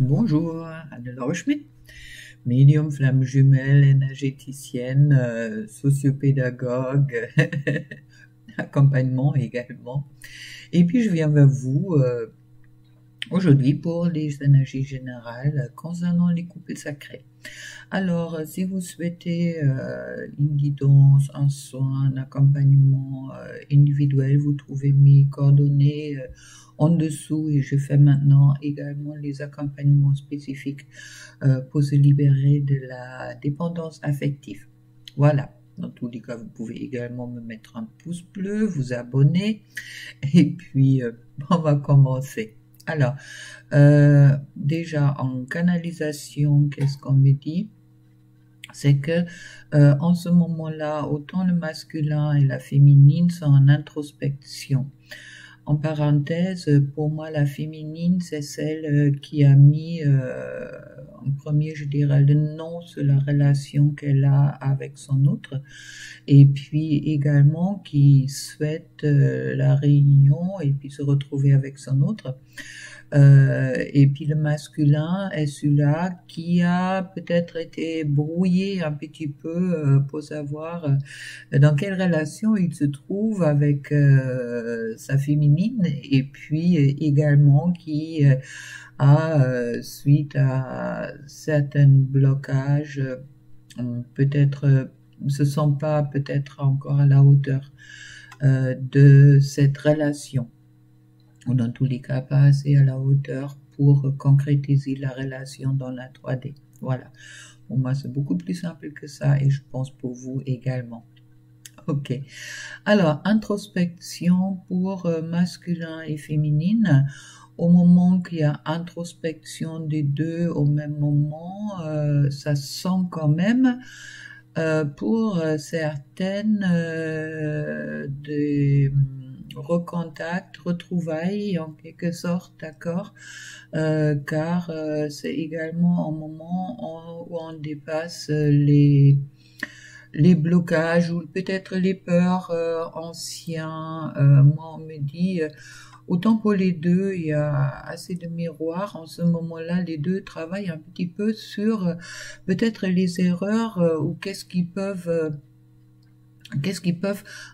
Bonjour, Anne-Laure Schmidt, médium flamme jumelle, énergéticienne, sociopédagogue, accompagnement également. Et puis je viens vers vous aujourd'hui pour les énergies générales concernant les couples sacrés. Alors, si vous souhaitez une guidance, un soin, un accompagnement individuel, vous trouvez mes coordonnées en dessous et je fais maintenant également les accompagnements spécifiques pour se libérer de la dépendance affective. Voilà. Dans tous les cas, vous pouvez également me mettre un pouce bleu, vous abonner et puis on va commencer. Alors, déjà en canalisation, qu'est-ce qu'on me dit? C'est que en ce moment-là, autant le masculin et la féminine sont en introspection. En parenthèse, pour moi, la féminine, c'est celle qui a mis en premier, je dirais, le nom sur la relation qu'elle a avec son autre, et puis également qui souhaite la réunion et puis se retrouver avec son autre. Et puis le masculin est celui-là qui a peut-être été brouillé un petit peu pour savoir dans quelle relation il se trouve avec sa féminine, et puis également qui a, suite à certains blocages, peut-être se sent pas peut-être encore à la hauteur de cette relation, ou dans tous les cas pas assez à la hauteur pour concrétiser la relation dans la 3D. Voilà. Pour moi, c'est beaucoup plus simple que ça et je pense pour vous également. Ok. Alors, introspection pour masculin et féminine. Au moment qu'il y a introspection des deux au même moment, ça sent quand même pour certaines des recontact, retrouvailles en quelque sorte, d'accord, car c'est également un moment où on dépasse les blocages ou peut-être les peurs anciens. Moi, on me dit, autant pour les deux, il y a assez de miroirs. En ce moment-là, les deux travaillent un petit peu sur peut-être les erreurs ou qu'est-ce qu'ils peuvent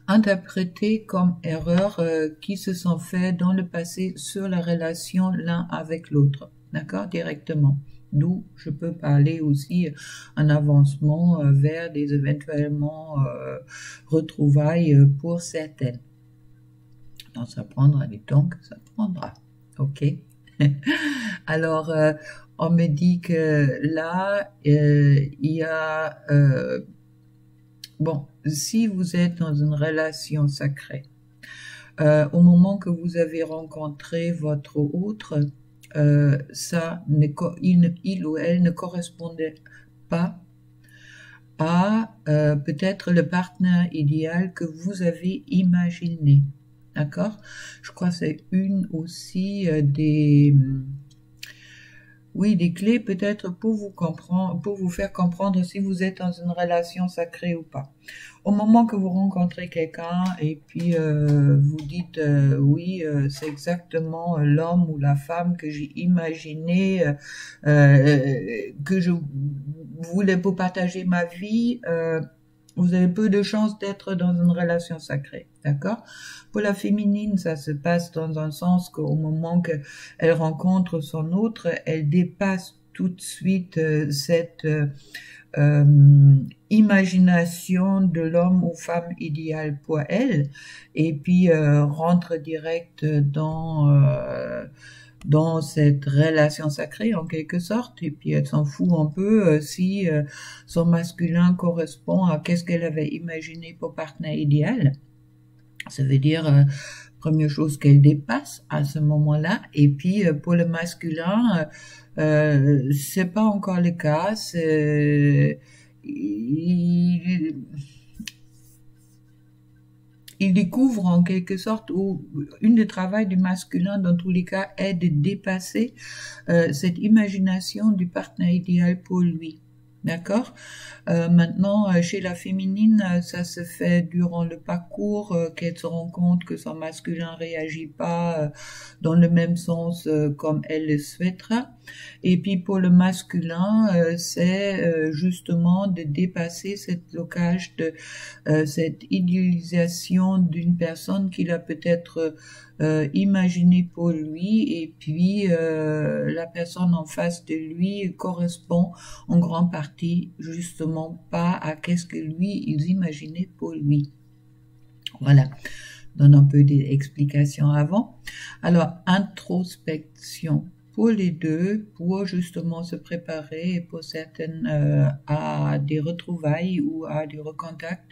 interpréter comme erreurs qui se sont faites dans le passé sur la relation l'un avec l'autre, d'accord, directement. D'où je peux parler aussi un avancement vers des éventuellement retrouvailles pour certaines. Donc ça prendra du temps que ça prendra, ok. Alors on me dit que là il y a bon, si vous êtes dans une relation sacrée, au moment que vous avez rencontré votre autre, il ou elle ne correspondait pas à peut-être le partenaire idéal que vous avez imaginé. D'accord? Je crois que c'est une aussi des clés peut-être pour vous faire comprendre si vous êtes dans une relation sacrée ou pas. Au moment que vous rencontrez quelqu'un et puis vous dites oui, c'est exactement l'homme ou la femme que j'ai imaginé, que je voulais pour partager ma vie, vous avez peu de chances d'être dans une relation sacrée, d'accord? Pour la féminine, ça se passe dans un sens qu'au moment qu'elle rencontre son autre, elle dépasse tout de suite cette imagination de l'homme ou femme idéal pour elle, et puis rentre direct dans cette relation sacrée en quelque sorte, et puis elle s'en fout un peu si son masculin correspond à qu'est-ce qu'elle avait imaginé pour partenaire idéal. Ça veut dire première chose qu'elle dépasse à ce moment-là, et puis pour le masculin c'est pas encore le cas, il découvre en quelque sorte, ou une des travails du masculin dans tous les cas est de dépasser cette imagination du partenaire idéal pour lui. D'accord? Maintenant, chez la féminine, ça se fait durant le parcours, qu'elle se rend compte que son masculin réagit pas dans le même sens comme elle le souhaitera. Et puis pour le masculin, c'est justement de dépasser ce blocage de cette idéalisation d'une personne qu'il a peut-être imaginé pour lui, et puis la personne en face de lui correspond en grande partie justement pas à qu'est-ce que lui il imaginait pour lui. Voilà, donne un peu d'explications avant. Alors, introspection pour les deux, pour justement se préparer pour certaines à des retrouvailles ou à des recontacts,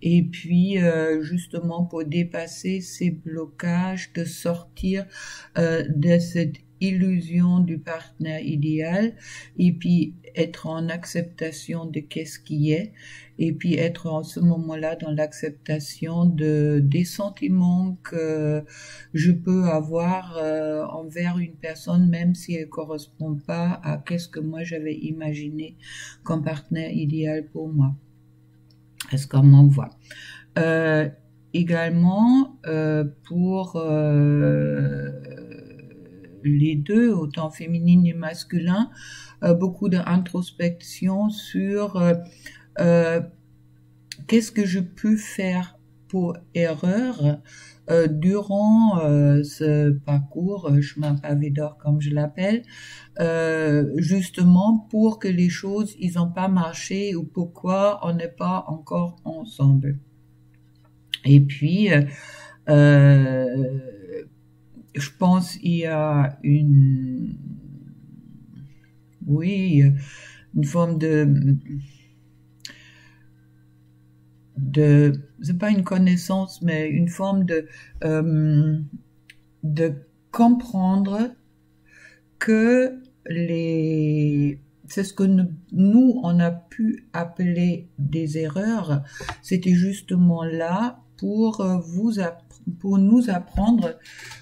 et puis justement pour dépasser ces blocages, de sortir de cette illusion du partenaire idéal, et puis être en acceptation de qu'est-ce qui est, et puis être en ce moment-là dans l'acceptation des sentiments que je peux avoir envers une personne, même si elle correspond pas à qu'est-ce que moi j'avais imaginé comme partenaire idéal pour moi. Est-ce qu'on m'envoie? Également pour les deux, autant féminine et masculin, beaucoup d'introspection sur qu'est-ce que je peux faire pour erreur durant ce parcours, chemin pavé d'or comme je l'appelle, justement pour que les choses ils n'ont pas marché ou pourquoi on n'est pas encore ensemble. Et puis je pense il y a une forme c'est pas une connaissance, mais une forme de comprendre que c'est ce que nous on a pu appeler des erreurs, c'était justement là pour nous apprendre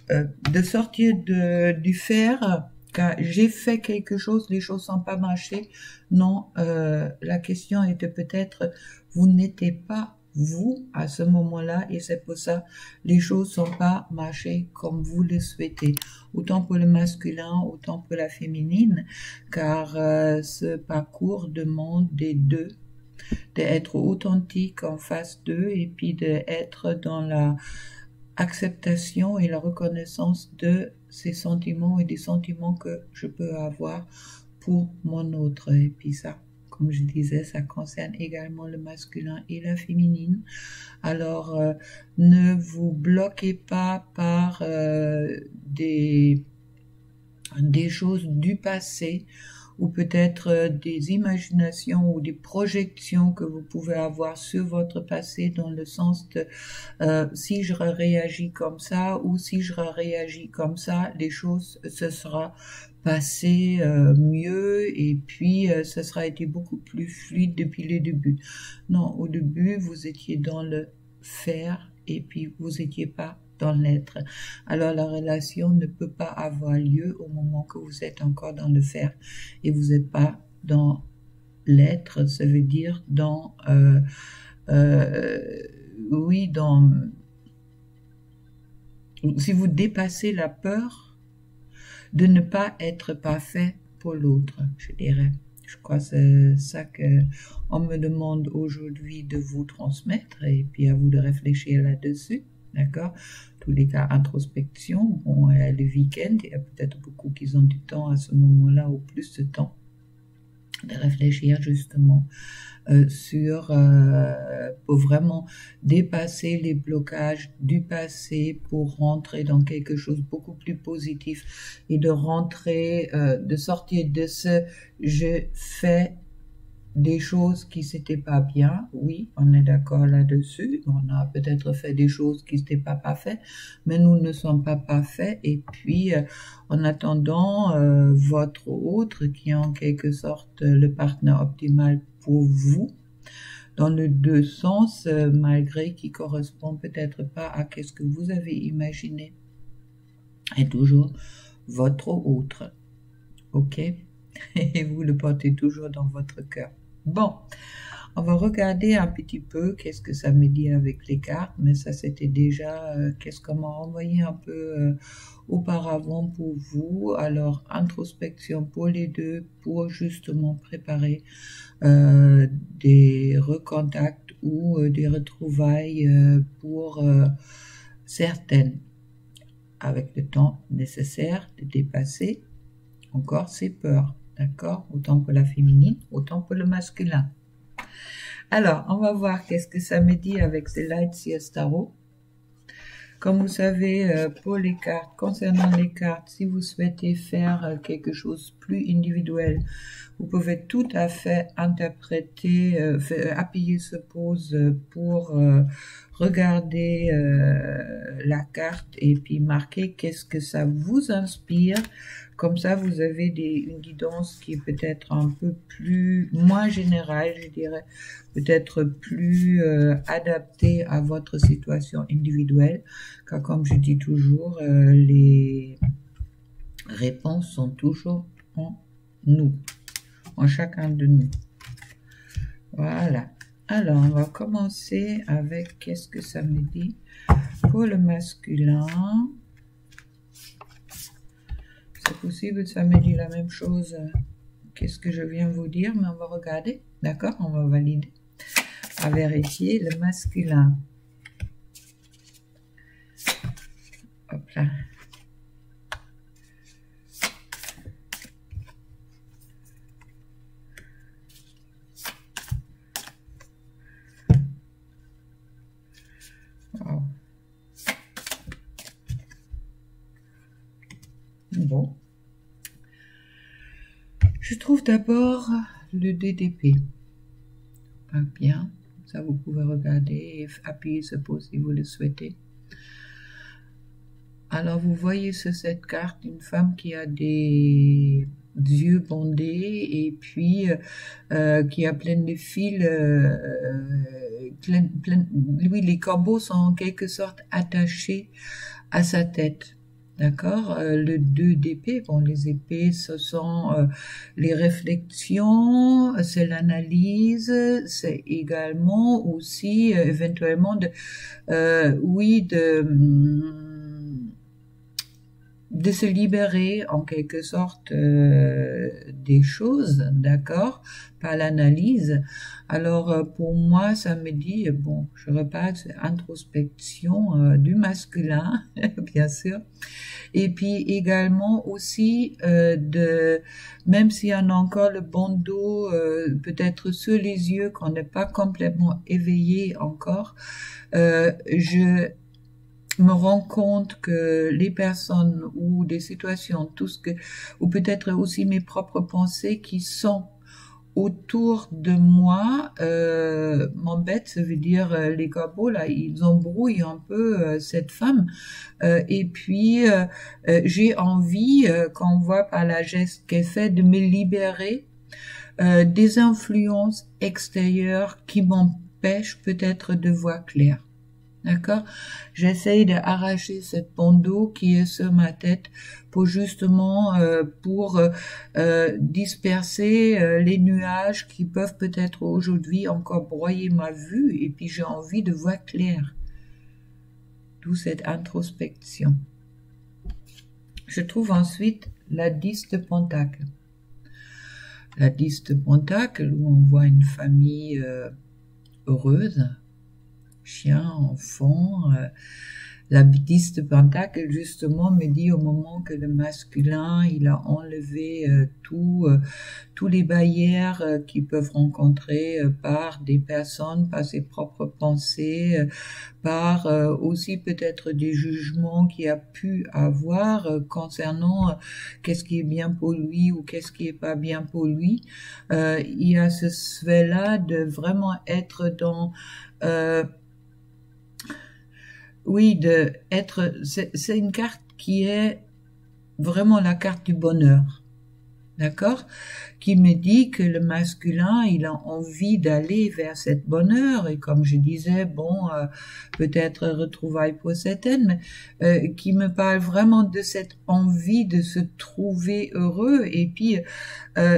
de sortir du faire. Quand j'ai fait quelque chose, les choses n'ont pas marché. Non, la question était peut-être, vous n'étiez pas vous à ce moment-là, et c'est pour ça les choses n'ont pas marché comme vous le souhaitez. Autant pour le masculin, autant pour la féminine, car ce parcours demande des deux, d'être authentique en face d'eux, et puis d'être dans la acceptation et la reconnaissance de ces sentiments et des sentiments que je peux avoir pour mon autre. Et puis ça, comme je disais, ça concerne également le masculin et la féminine. Alors, ne vous bloquez pas par des choses du passé, ou peut-être des imaginations ou des projections que vous pouvez avoir sur votre passé, dans le sens de si je réagis comme ça ou si je réagis comme ça, les choses se sera passé mieux, et puis ça sera été beaucoup plus fluide depuis le début. Non, au début vous étiez dans le faire et puis vous étiez pas dans l'être. Alors la relation ne peut pas avoir lieu au moment que vous êtes encore dans le faire et vous n'êtes pas dans l'être. Ça veut dire dans si vous dépassez la peur de ne pas être parfait pour l'autre, je dirais. Je crois que c'est ça que on me demande aujourd'hui de vous transmettre, et puis à vous de réfléchir là-dessus. D'accord? Tous les cas, introspection. Bon, le week-end, il y a peut-être beaucoup qui ont du temps à ce moment-là, ou plus de temps, de réfléchir justement pour vraiment dépasser les blocages du passé, pour rentrer dans quelque chose beaucoup plus positif, et de rentrer, de sortir de ce je fais des choses qui s'étaient pas bien. Oui, on est d'accord là-dessus. On a peut-être fait des choses qui n'étaient pas parfaites, mais nous ne sommes pas parfaits. Et puis, en attendant, votre autre, qui est en quelque sorte le partenaire optimal pour vous, dans les deux sens, malgré qui correspond peut-être pas à ce que vous avez imaginé, est toujours votre autre. Ok? et vous le portez toujours dans votre cœur. Bon, on va regarder un petit peu qu'est-ce que ça me dit avec les cartes, mais ça c'était déjà qu'est-ce qu'on m'a envoyé un peu auparavant pour vous. Alors, introspection pour les deux, pour justement préparer des recontacts ou des retrouvailles pour certaines, avec le temps nécessaire de dépasser encore ces peurs, d'accord? Autant pour la féminine, autant pour le masculin. Alors, on va voir qu'est-ce que ça me dit avec ces Light Seers Tarot. Comme vous savez, pour les cartes, concernant les cartes, si vous souhaitez faire quelque chose de plus individuel, vous pouvez tout à fait interpréter, appuyer ce pause pour regarder la carte et puis marquer qu'est-ce que ça vous inspire. Comme ça, vous avez une guidance qui est peut-être un peu moins générale, je dirais, peut-être plus adaptée à votre situation individuelle, car comme je dis toujours, les réponses sont toujours en nous, en chacun de nous. Voilà. Alors, on va commencer avec qu'est-ce que ça me dit pour le masculin. C'est possible que ça me dit la même chose qu'est-ce que je viens vous dire, mais on va regarder, d'accord? On va valider, à vérifier le masculin. Hop là. Wow. Bon. Je trouve d'abord le DDP. Pas bien. Ça, vous pouvez regarder et appuyer ce pause si vous le souhaitez. Alors, vous voyez sur cette carte une femme qui a des yeux bandés et puis qui a plein de fils. Oui, les corbeaux sont en quelque sorte attachés à sa tête. D'accord, le 2 d'épée, bon, les épées, ce sont les réflexions, c'est l'analyse, c'est également aussi éventuellement de se libérer en quelque sorte des choses, d'accord, par l'analyse. Alors pour moi, ça me dit, bon, je repars, c'est introspection du masculin, bien sûr, et puis également aussi même s'il y en a encore le bandeau, peut-être sur les yeux, qu'on n'est pas complètement éveillé encore, je me rends compte que les personnes ou des situations, ou peut-être aussi mes propres pensées qui sont autour de moi m'embêtent, ça veut dire les corbeaux là, ils embrouillent un peu cette femme et puis j'ai envie, qu'on voit par la geste qu'elle fait, de me libérer des influences extérieures qui m'empêchent peut-être de voir clair. D'accord? J'essaye d'arracher cette bandeau qui est sur ma tête pour justement disperser les nuages qui peuvent peut-être aujourd'hui encore broyer ma vue, et puis j'ai envie de voir clair. D'où cette introspection. Je trouve ensuite la 10 de Pentacle. La 10 de Pentacle, où on voit une famille heureuse, chien, enfant. La 10 de Pentacle, justement, me dit au moment que le masculin, il a enlevé tous les barrières qu'ils peuvent rencontrer par des personnes, par ses propres pensées, par aussi peut-être des jugements qu'il a pu avoir concernant qu'est-ce qui est bien pour lui ou qu'est-ce qui est pas bien pour lui. Il y a ce souhait-là de vraiment être dans... oui, c'est une carte qui est vraiment la carte du bonheur. d'accord, qui me dit que le masculin, il a envie d'aller vers cette bonheur, et comme je disais, bon, peut-être retrouvailles pour certaines, mais qui me parle vraiment de cette envie de se trouver heureux, et puis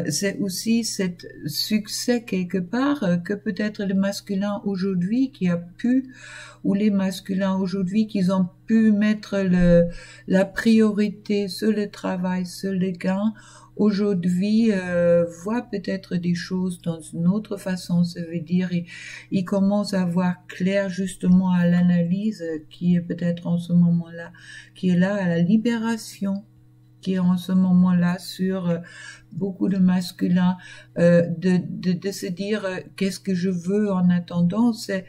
c'est aussi cet succès quelque part que peut-être le masculin aujourd'hui qui a pu, ou les masculins aujourd'hui qui ont pu mettre la priorité sur le travail, sur les gains, aujourd'hui voit peut-être des choses dans une autre façon, ça veut dire il commence à voir clair justement à l'analyse qui est peut-être en ce moment-là, qui est là à la libération, qui est en ce moment-là sur beaucoup de masculins, de se dire qu'est-ce que je veux en attendant, c'est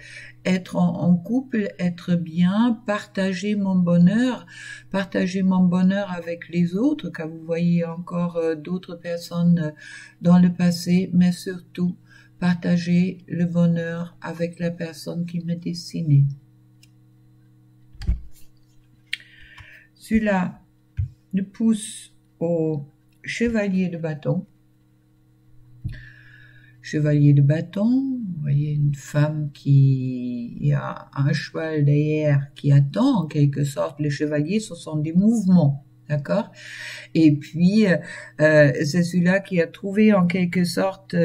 être en couple, être bien, partager mon bonheur avec les autres, car vous voyez encore d'autres personnes dans le passé, mais surtout partager le bonheur avec la personne qui m'est destinée. Celui-là nous pousse au chevalier de bâton. Chevalier de bâton, vous voyez une femme qui a un cheval derrière qui attend en quelque sorte. Les chevaliers, ce sont des mouvements, d'accord? Et puis, c'est celui-là qui a trouvé en quelque sorte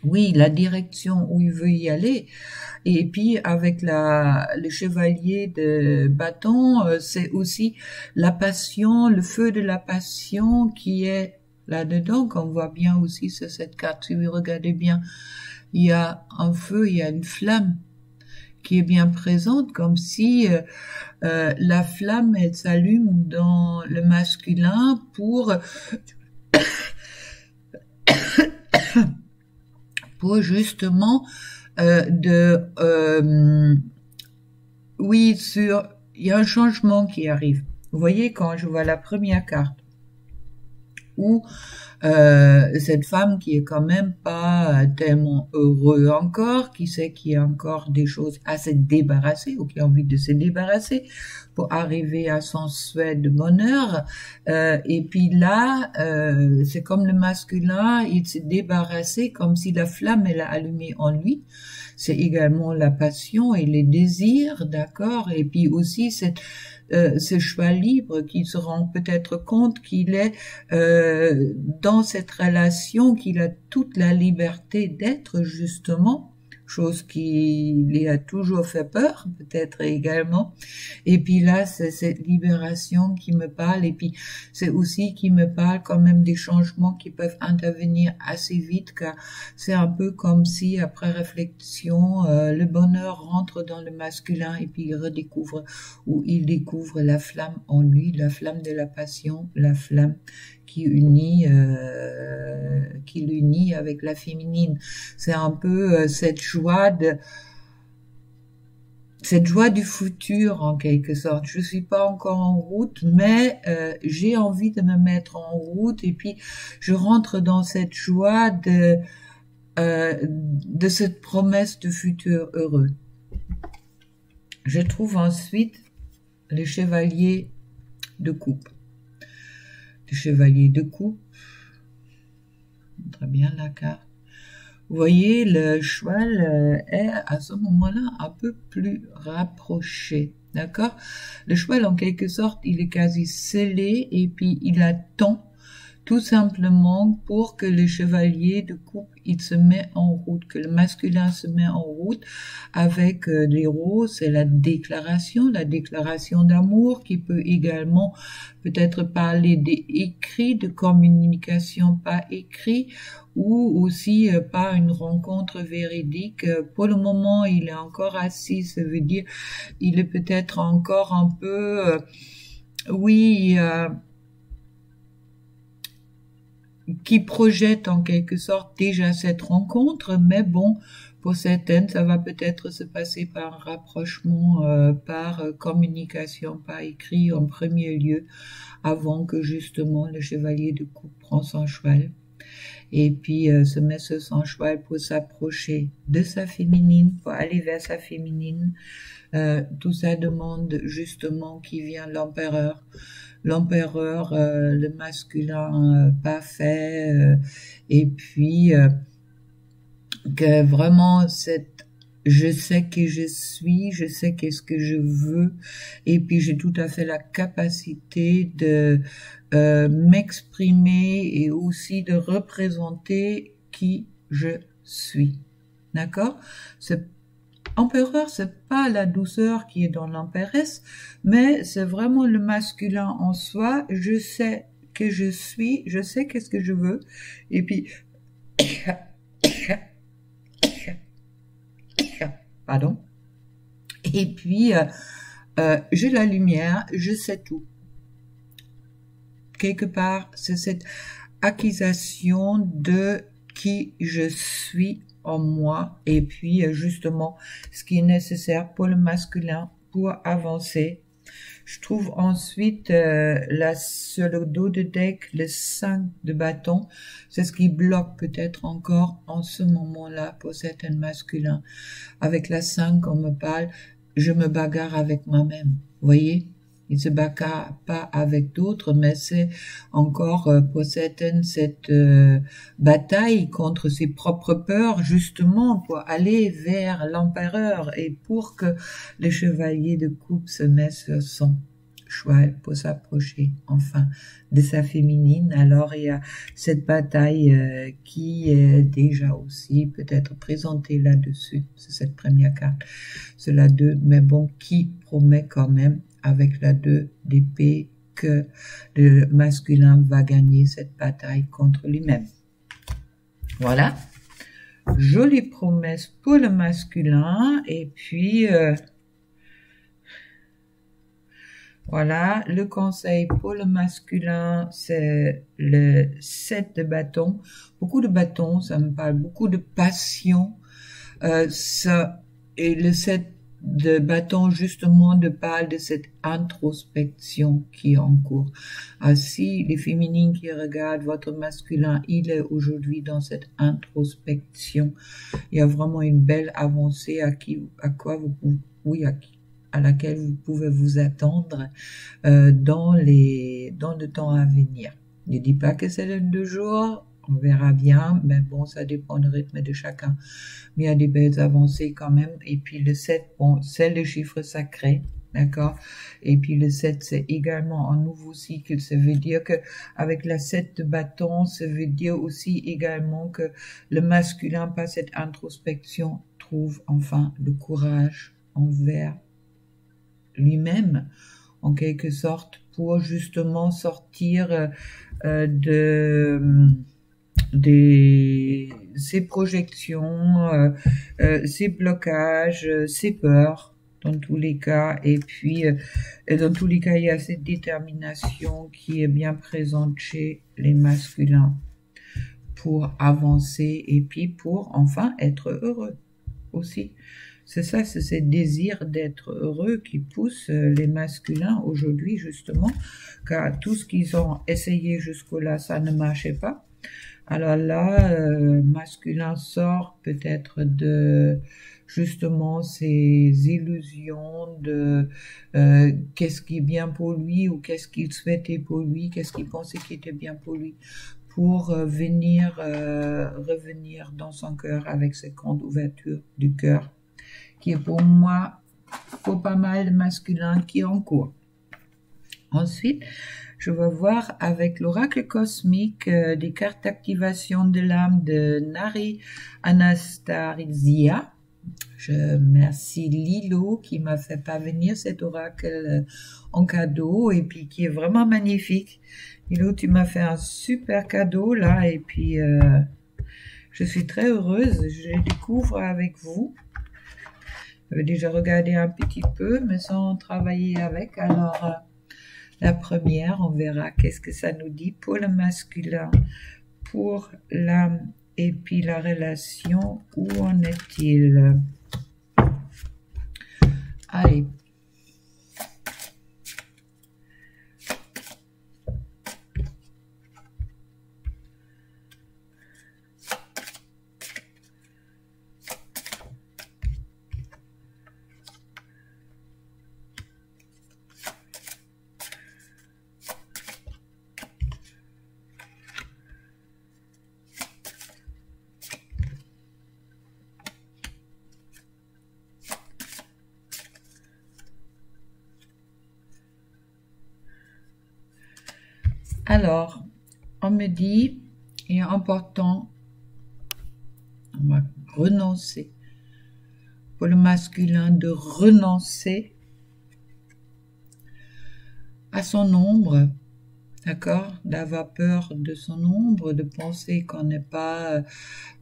la direction où il veut y aller. Et puis avec le chevalier de bâton, c'est aussi la passion, le feu de la passion qui est là-dedans, qu'on voit bien aussi sur cette carte. Si vous regardez bien, il y a un feu, il y a une flamme qui est bien présente, comme si la flamme, elle s'allume dans le masculin pour justement il y a un changement qui arrive. Vous voyez, quand je vois la première carte, où cette femme qui est quand même pas tellement heureux encore, qui sait qu'il y a encore des choses à se débarrasser, ou qui a envie de se débarrasser pour arriver à son souhait de bonheur, et puis là, c'est comme le masculin, il s'est débarrassé comme si la flamme elle a allumé en lui. C'est également la passion et les désirs, d'accord, et puis aussi ce cheval libre qui se rend peut-être compte qu'il est dans cette relation, qu'il a toute la liberté d'être justement, chose qui lui a toujours fait peur, peut-être également. Et puis là, c'est cette libération qui me parle, et puis c'est aussi qui me parle quand même des changements qui peuvent intervenir assez vite, car c'est un peu comme si, après réflexion, le bonheur rentre dans le masculin, et puis il redécouvre, ou il découvre la flamme en lui, la flamme de la passion, la flamme qui l'unit avec la féminine. C'est un peu cette joie du futur en quelque sorte. Je suis pas encore en route, mais j'ai envie de me mettre en route, et puis je rentre dans cette joie de cette promesse de futur heureux. Je trouve ensuite le chevalier de coupe. Le chevalier de coupe, très bien la carte. Vous voyez, le cheval est à ce moment-là un peu plus rapproché, d'accord? Le cheval, en quelque sorte, il est quasi scellé, et puis il attend tout simplement pour que le chevalier de coupe, il se met en route, que le masculin se met en route avec l'héros. C'est la déclaration d'amour, qui peut également peut-être parler des écrits, de communication pas écrit, ou aussi par une rencontre véridique. Pour le moment, il est encore assis, ça veut dire il est peut-être encore un peu, qui projette en quelque sorte déjà cette rencontre, mais bon, pour certaines, ça va peut-être se passer par un rapprochement, par communication, par écrit en premier lieu, avant que justement le chevalier de coupe prend son cheval, et puis se met sur son cheval pour s'approcher de sa féminine, pour aller vers sa féminine. Tout ça demande justement qu'il vient l'empereur, l'empereur, le masculin parfait, et puis que vraiment cette je sais qui je suis, je sais qu'est-ce que je veux, et puis j'ai tout à fait la capacité de m'exprimer et aussi de représenter qui je suis. D'accord? Ce empereur, c'est pas la douceur qui est dans l'emperesse, mais c'est vraiment le masculin en soi. Je sais que je suis, je sais qu'est-ce que je veux, et puis pardon. Et puis, j'ai la lumière, je sais tout. Quelque part, c'est cette acquisition de qui je suis en moi, et puis justement, ce qui est nécessaire pour le masculin pour avancer. Je trouve ensuite sur le dos de deck, le 5 de bâton, c'est ce qui bloque peut-être encore en ce moment-là pour certains masculins. Avec la 5, on me parle, je me bagarre avec moi-même. Vous voyez? Il se bagarre pas avec d'autres, mais c'est encore pour certaines cette bataille contre ses propres peurs, justement pour aller vers l'empereur et pour que le chevalier de coupe se mette sur son cheval pour s'approcher enfin de sa féminine. Alors il y a cette bataille qui est déjà aussi peut-être présentée là-dessus. C'est cette première carte. C'est la 2, mais bon, qui promet quand même avec la 2 d'épée que le masculin va gagner cette bataille contre lui-même. Voilà. Jolie promesse pour le masculin. Et puis, voilà, le conseil pour le masculin, c'est le 7 de bâton. Beaucoup de bâtons, ça me parle beaucoup de passion. Et le 7 de bâton, justement, parle de cette introspection qui est en cours. Si les féminines qui regardent votre masculin, il est aujourd'hui dans cette introspection. Il y a vraiment une belle avancée à laquelle vous pouvez vous attendre dans le temps à venir. Ne dis pas que c'est le 2 jours, on verra bien, mais bon, ça dépend du rythme de chacun. Mais il y a des belles avancées quand même. Et puis le 7, bon, c'est le chiffre sacré, d'accord? Et puis le 7, c'est également un nouveau cycle. Ça veut dire que avec la 7 de bâton, ça veut dire aussi également que le masculin, par cette introspection, trouve enfin le courage envers lui-même, en quelque sorte, pour justement sortir de ses projections, ses blocages, ses peurs, dans tous les cas. Et puis, dans tous les cas, il y a cette détermination qui est bien présente chez les masculins pour avancer et puis pour enfin être heureux aussi. C'est ça, c'est ce désir d'être heureux qui pousse les masculins aujourd'hui, justement, car tout ce qu'ils ont essayé jusqu'au-là, ça ne marchait pas. Alors là, masculin sort peut-être de justement ces illusions de qu'est-ce qui est bien pour lui ou qu'est-ce qu'il souhaitait pour lui, qu'est-ce qu'il pensait qui était bien pour lui, pour revenir dans son cœur avec cette grande ouverture du cœur qui est pour moi pour pas mal de masculins qui est en cours. Ensuite, je vais voir avec l'oracle cosmique des cartes d'activation de l'âme de Nari Anastasia. Je remercie Lilo qui m'a fait parvenir cet oracle en cadeau et puis qui est vraiment magnifique. Lilo, tu m'as fait un super cadeau là et puis je suis très heureuse. Je le découvre avec vous. J'avais déjà regardé un petit peu, mais sans travailler avec. Alors, la première, on verra qu'est-ce que ça nous dit pour le masculin, pour l'âme et puis la relation. Où en est-il? Allez. Alors, on me dit, il est important, on va renoncer. Pour le masculin, de renoncer à son ombre, d'accord, d'avoir peur de son ombre, de penser qu'on n'est pas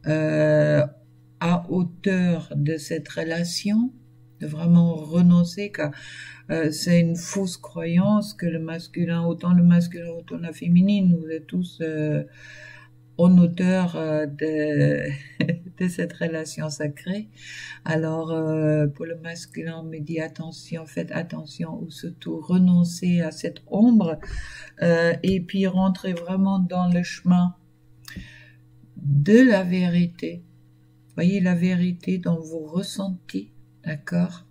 à hauteur de cette relation, de vraiment renoncer, car c'est une fausse croyance que le masculin, autant la féminine, vous êtes tous en hauteur de cette relation sacrée. Alors, pour le masculin, on me dit attention, faites attention, ou surtout renoncer à cette ombre, et puis rentrer vraiment dans le chemin de la vérité. Voyez la vérité dans vos ressentis, d'accord?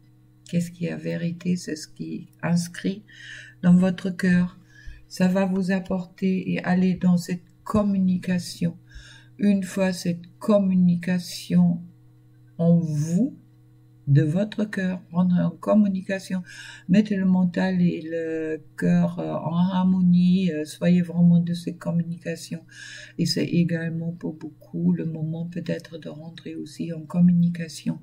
Qu'est-ce qui est la vérité? C'est ce qui est inscrit dans votre cœur. Ça va vous apporter et aller dans cette communication. Une fois cette communication en vous, de votre cœur, rentrer en communication, mettez le mental et le cœur en harmonie, soyez vraiment de cette communication. Et c'est également pour beaucoup le moment peut-être de rentrer aussi en communication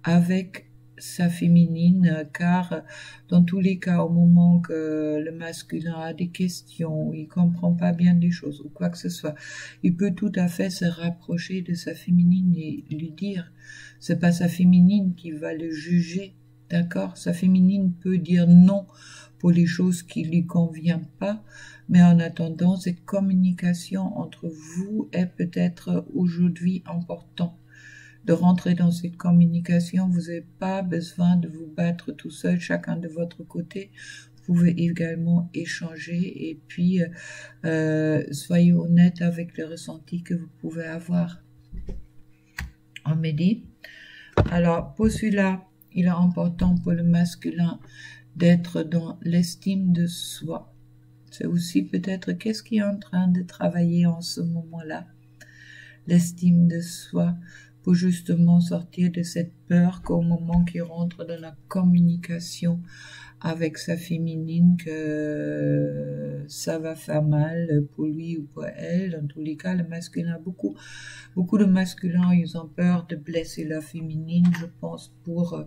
avec sa féminine, car dans tous les cas, au moment que le masculin a des questions, il comprend pas bien des choses ou quoi que ce soit, il peut tout à fait se rapprocher de sa féminine et lui dire, c'est pas sa féminine qui va le juger, d'accord? Sa féminine peut dire non pour les choses qui lui conviennent pas, mais en attendant, cette communication entre vous est peut-être aujourd'hui importante. De rentrer dans cette communication, vous n'avez pas besoin de vous battre tout seul, chacun de votre côté. Vous pouvez également échanger et puis soyez honnête avec les ressentis que vous pouvez avoir. On me dit, alors pour celui-là, il est important pour le masculin d'être dans l'estime de soi. C'est aussi peut-être qu'est-ce qui est en train de travailler en ce moment-là. L'estime de soi, pour justement sortir de cette peur qu'au moment qu'il rentre dans la communication avec sa féminine, que ça va faire mal pour lui ou pour elle. En tous les cas, le masculin, beaucoup de masculins, ils ont peur de blesser la féminine. Je pense pour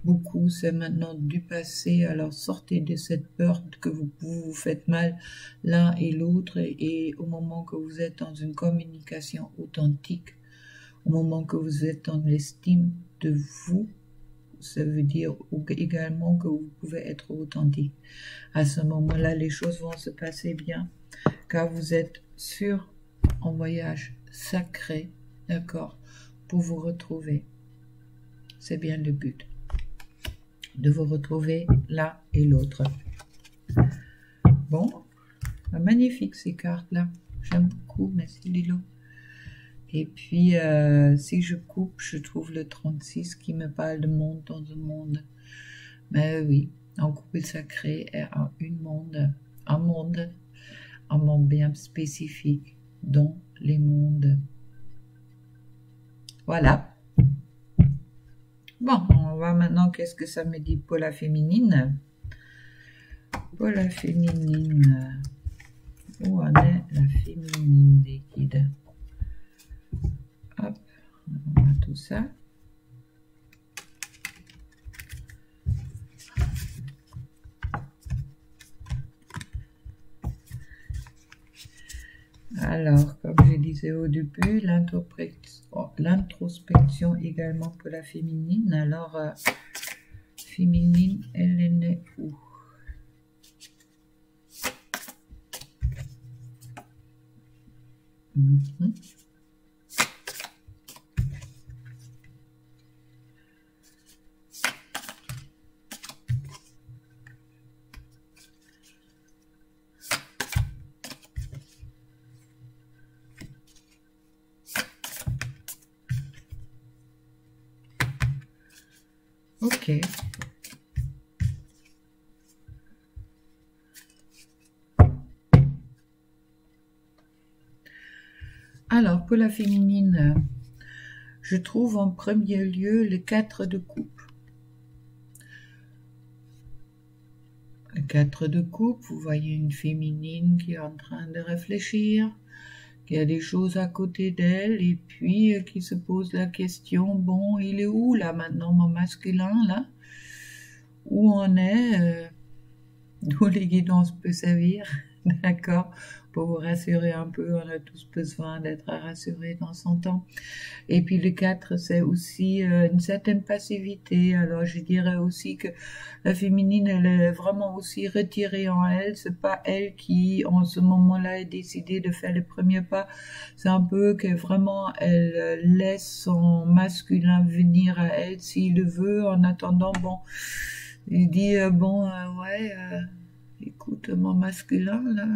beaucoup, c'est maintenant du passé. Alors sortez de cette peur que vous faites mal l'un et l'autre, et au moment que vous êtes dans une communication authentique, au moment que vous êtes dans l'estime de vous, ça veut dire également que vous pouvez être authentique. À ce moment-là, les choses vont se passer bien, car vous êtes sur un voyage sacré, d'accord, pour vous retrouver. C'est bien le but, de vous retrouver l'un et l'autre. Bon, magnifique ces cartes-là. J'aime beaucoup, merci Lilo. Et puis, si je coupe, je trouve le 36 qui me parle de monde dans un monde. Mais oui, en couple sacré est un monde bien spécifique dans les mondes. Voilà. Bon, on va maintenant, qu'est-ce que ça me dit pour la féminine? Pour la féminine, où en est la féminine des guides? Hop, on va tout ça. Alors, comme je disais au début, l'introspection également pour la féminine. Alors, féminine, elle est née où? Ok. Alors, pour la féminine, je trouve en premier lieu le 4 de coupe. Le 4 de coupe, vous voyez une féminine qui est en train de réfléchir, qui a des choses à côté d'elle, et puis qui se pose la question, bon, il est où là maintenant mon masculin là? Où on est? D'où les guidances peuvent servir, d'accord? Pour vous rassurer un peu, on a tous besoin d'être rassurés dans son temps. Et puis le 4, c'est aussi une certaine passivité. Alors je dirais aussi que la féminine, elle est vraiment aussi retirée en elle. C'est pas elle qui, en ce moment-là, a décidé de faire le premier pas. C'est un peu que vraiment elle laisse son masculin venir à elle s'il le veut. En attendant, bon, il dit écoute, mon masculin là,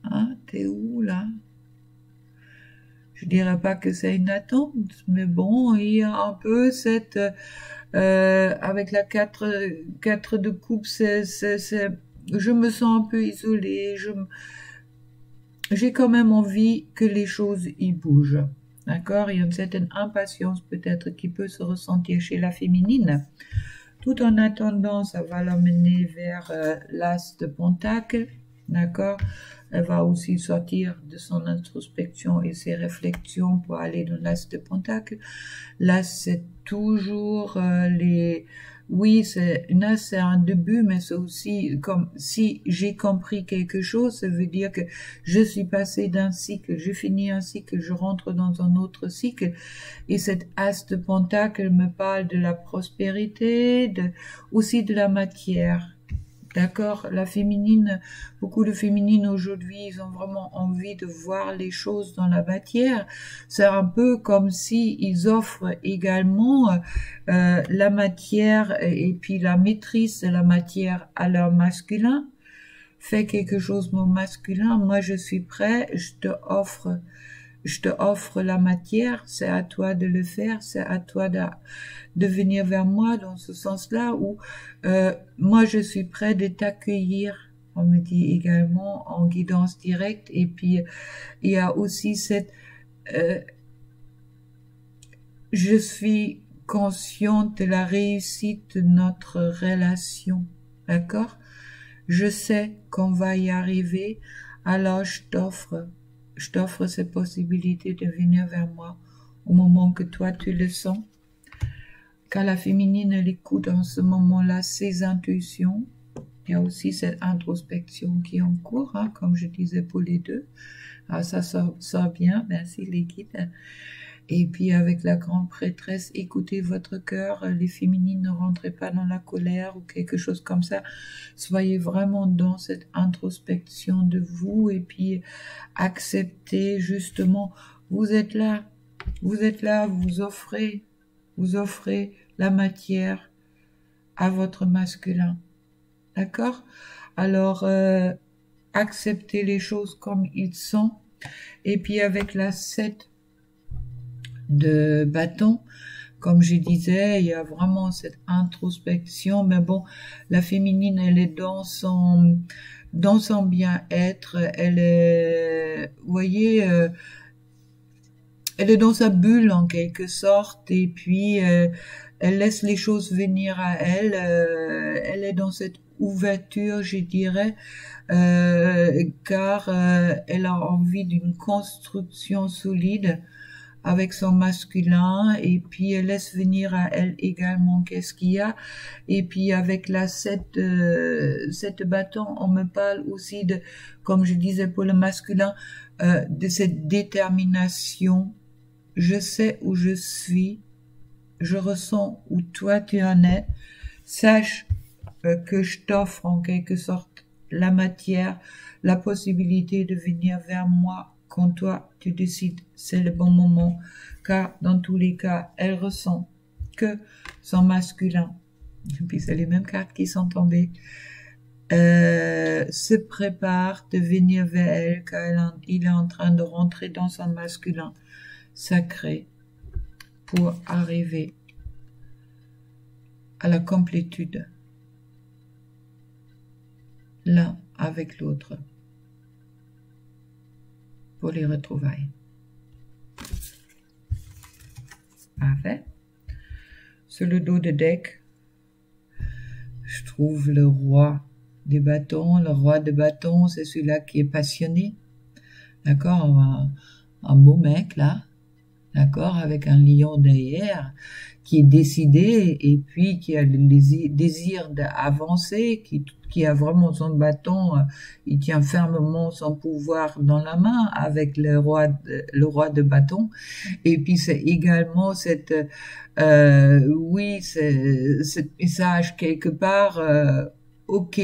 hein, t'es où là? Je dirais pas que c'est une attente, mais bon, il y a un peu cette avec la 4 de coupe, je me sens un peu isolée, j'ai quand même envie que les choses y bougent. D'accord? Il y a une certaine impatience peut-être qui peut se ressentir chez la féminine. Tout en attendant, ça va l'amener vers l'as de pentacle. D'accord? Elle va aussi sortir de son introspection et ses réflexions pour aller dans l'as de pentacle. L'as, c'est toujours oui, c'est un début, mais c'est aussi comme si j'ai compris quelque chose, ça veut dire que je suis passé d'un cycle, je finis un cycle, je rentre dans un autre cycle, et cette as de pentacle me parle de la prospérité, aussi de la matière. D'accord, la féminine, beaucoup de féminines aujourd'hui, ils ont vraiment envie de voir les choses dans la matière. C'est un peu comme si ils offrent également la matière et puis la maîtrise de la matière à leur masculin. Fais quelque chose mon masculin, moi je suis prêt, je te offre la matière, c'est à toi de le faire, c'est à toi de venir vers moi dans ce sens-là où moi je suis prêt de t'accueillir. On me dit également en guidance directe, et puis il y a aussi cette je suis consciente de la réussite de notre relation, d'accord? Je sais qu'on va y arriver, alors je t'offre cette possibilité de venir vers moi au moment que toi tu le sens. Car la féminine, elle écoute en ce moment-là ses intuitions. Il y a aussi cette introspection qui est en cours, hein, comme je disais pour les deux. Alors ça sort bien, merci les guides. Et puis avec la grande prêtresse, écoutez votre cœur, les féminines ne rentrez pas dans la colère ou quelque chose comme ça. Soyez vraiment dans cette introspection de vous et puis acceptez justement, vous êtes là, vous offrez la matière à votre masculin. D'accord? Alors, acceptez les choses comme ils sont. Et puis avec la 7 de bâton, comme je disais, il y a vraiment cette introspection, mais bon, la féminine, elle est dans son bien-être, elle est, vous voyez, elle est dans sa bulle en quelque sorte, et puis elle laisse les choses venir à elle, elle est dans cette ouverture, je dirais, car elle a envie d'une construction solide avec son masculin, et puis elle laisse venir à elle également qu'est-ce qu'il y a. Et puis avec la 7 bâton, on me parle aussi de, comme je disais pour le masculin, de cette détermination. Je sais où je suis, je ressens où toi tu en es, sache que je t'offre en quelque sorte la matière, la possibilité de venir vers moi quand toi tu décides c'est le bon moment, car dans tous les cas elle ressent que son masculin, et puis c'est les mêmes cartes qui sont tombées, se prépare de venir vers elle, car il est en train de rentrer dans son masculin sacré pour arriver à la complétude l'un avec l'autre pour les retrouvailles. Parfait. Sur le dos de deck, je trouve le roi des bâtons. Le roi de bâtons, c'est celui-là qui est passionné. D'accord, un beau mec là. D'accord, avec un lion derrière, qui est décidé et puis qui a le désir d'avancer, qui a vraiment son bâton, il tient fermement son pouvoir dans la main avec le roi de bâton. Et puis c'est également oui, ce message quelque part, ok,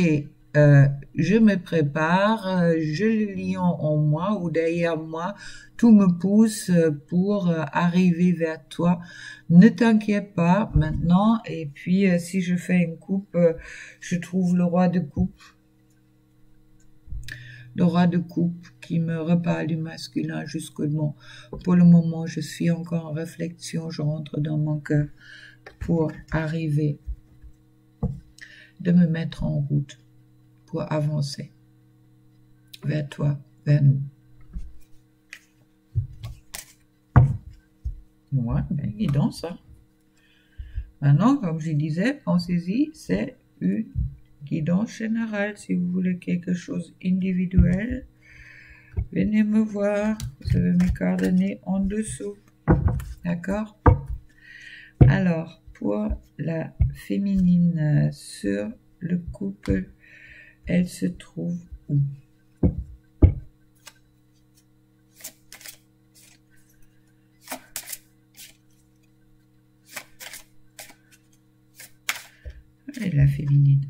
je me prépare, j'ai le lion en moi ou derrière moi, tout me pousse pour arriver vers toi. Ne t'inquiète pas maintenant. Et puis si je fais une coupe, je trouve le roi de coupe. Le roi de coupe qui me reparle du masculin jusqu'au moment. Pour le moment, je suis encore en réflexion, je rentre dans mon cœur pour arriver, de me mettre en route, pour avancer vers toi, vers nous. Ouais, ben, guidance, ça. Maintenant, comme je disais, pensez-y, c'est une guidance générale. Si vous voulez quelque chose individuel, venez me voir. Vous avez mes coordonnées en dessous. D'accord? Alors, pour la féminine sur le couple, elle se trouve où? Et la féminine.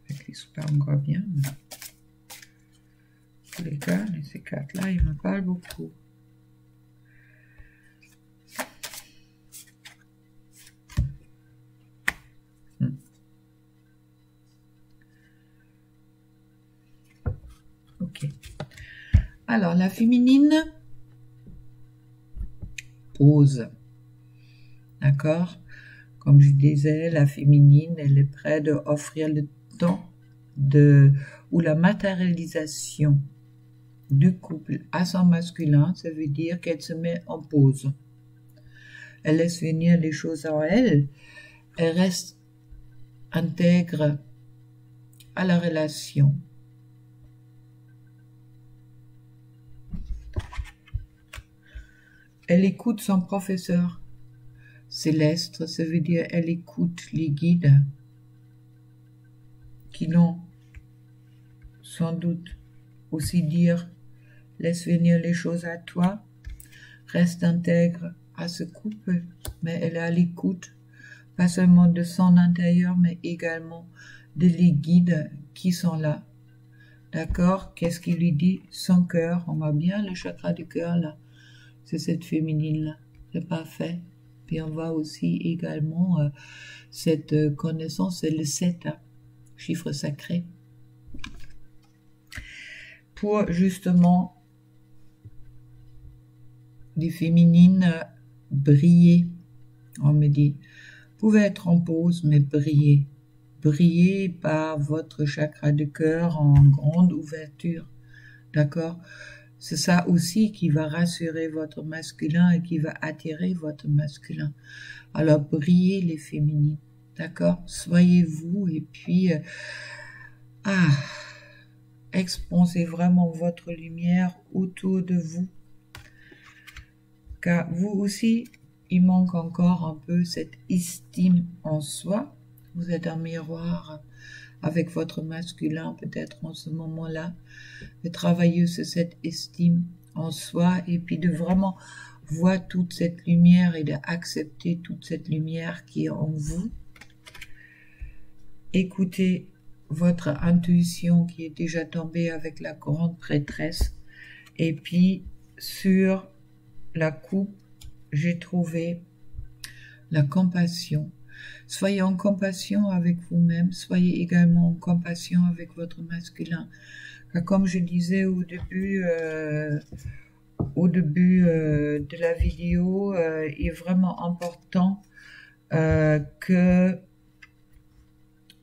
Avec les super encore bien. Tous les cas, ces cartes-là, ils me parlent beaucoup. Ok. Alors, la féminine pose. D'accord? Comme je disais, la féminine, elle est prête d'offrir le temps ou la matérialisation du couple à son masculin. Ça veut dire qu'elle se met en pause. Elle laisse venir les choses en elle. Elle reste intègre à la relation. Elle écoute son professeur céleste, ça veut dire elle écoute les guides qui l'ont sans doute aussi dire laisse venir les choses à toi, reste intègre à ce couple, mais elle est à l'écoute, pas seulement de son intérieur, mais également de les guides qui sont là. D'accord? Qu'est-ce qu'il lui dit? Son cœur, on voit bien le chakra du cœur là. C'est cette féminine-là, c'est parfait. Puis on voit aussi également cette connaissance, c'est le 7, hein, chiffre sacré. Pour justement des féminines briller, on me dit, vous pouvez être en pause, mais briller. Briller par votre chakra de cœur en grande ouverture, d'accord? C'est ça aussi qui va rassurer votre masculin et qui va attirer votre masculin. Alors, brillez les féminines, d'accord? Soyez vous et puis, expansez vraiment votre lumière autour de vous. Car vous aussi, il manque encore un peu cette estime en soi. Vous êtes un miroir avec votre masculin peut-être en ce moment-là, de travailler sur cette estime en soi et puis de vraiment voir toute cette lumière et d'accepter toute cette lumière qui est en vous. Écoutez votre intuition qui est déjà tombée avec la grande prêtresse et puis sur la coupe, j'ai trouvé la compassion. Soyez en compassion avec vous-même, soyez également en compassion avec votre masculin. Car comme je disais au début de la vidéo, il est vraiment important que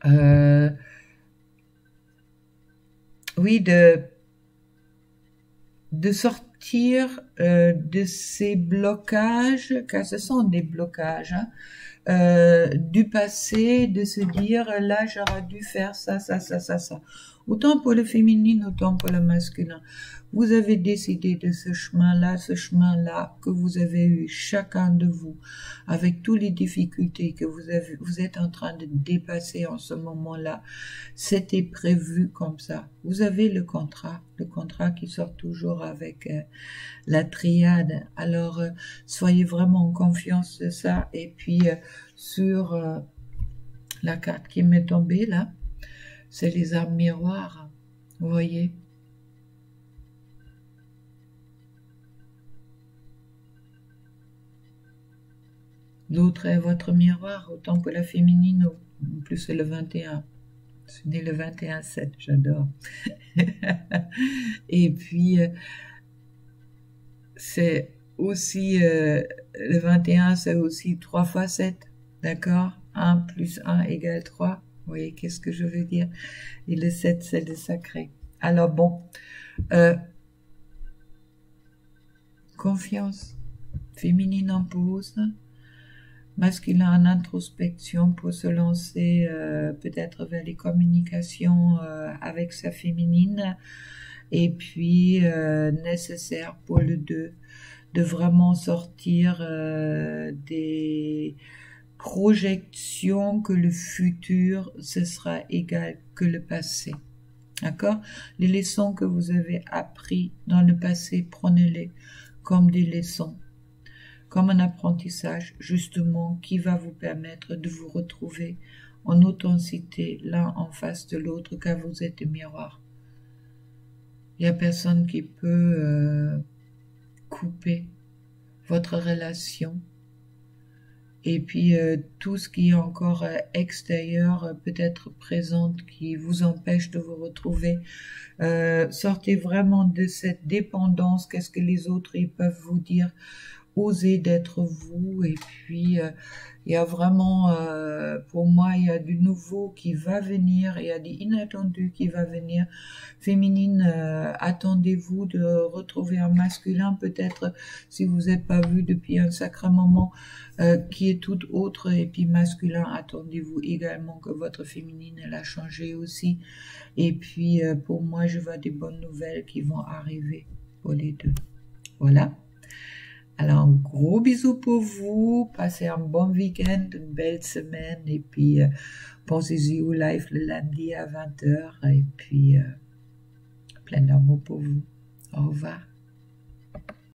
Euh, oui, de sortir de ces blocages, car ce sont des blocages, hein, du passé, de se dire là j'aurais dû faire ça, ça, ça, ça, ça. Autant pour le féminin, autant pour le masculin. Vous avez décidé de ce chemin-là que vous avez eu chacun de vous, avec toutes les difficultés que vous êtes en train de dépasser en ce moment-là. C'était prévu comme ça. Vous avez le contrat qui sort toujours avec la triade. Alors, soyez vraiment en confiance de ça. Et puis, sur la carte qui m'est tombée là, c'est les armes miroirs. Vous voyez? L'autre est votre miroir, autant pour la féminine, en plus c'est le 21. Je suis née le 21/7, j'adore. Et puis, c'est aussi, le 21, c'est aussi 3 fois 7, d'accord? 1 plus 1 égale 3. Vous voyez, qu'est-ce que je veux dire? Et le 7, c'est le sacré. Alors bon, confiance, féminine en pause, masculin en introspection pour se lancer peut-être vers les communications avec sa féminine, et puis nécessaire pour le 2 de vraiment sortir des projections que le futur ce sera égal que le passé. D'accord? Les leçons que vous avez apprises dans le passé, prenez-les comme des leçons, comme un apprentissage justement qui va vous permettre de vous retrouver en authenticité l'un en face de l'autre, car vous êtes des miroirs. Il n'y a personne qui peut couper votre relation. Et puis tout ce qui est encore extérieur peut être présent qui vous empêche de vous retrouver. Sortez vraiment de cette dépendance. Qu'est-ce que les autres ils peuvent vous dire? Osez d'être vous. Et puis il y a vraiment, pour moi, il y a du nouveau qui va venir, il y a des inattendus qui va venir. Féminine, attendez-vous de retrouver un masculin, peut-être, si vous n'êtes pas vu depuis un sacré moment, qui est tout autre. Et puis masculin, attendez-vous également que votre féminine, elle a changé aussi. Et puis, pour moi, je vois des bonnes nouvelles qui vont arriver pour les deux. Voilà. Alors, un gros bisou pour vous. Passez un bon week-end, une belle semaine. Et puis, pensez-y au live le lundi à 20h. Et puis, plein d'amour pour vous. Au revoir.